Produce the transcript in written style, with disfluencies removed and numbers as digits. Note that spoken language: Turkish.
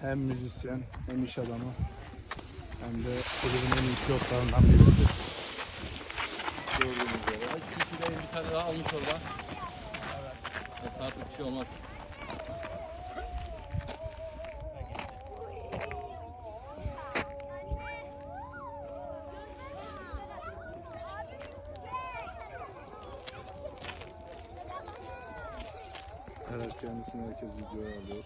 hem müzisyen hem iş adamı hem de kulübün en iyi pilotlarından biridir. Gördüğünüz üzere. Kişilerin bir tane daha almış orada. Evet. Artık bir şey olmaz. Evet, kendisini herkes videoya alıyor.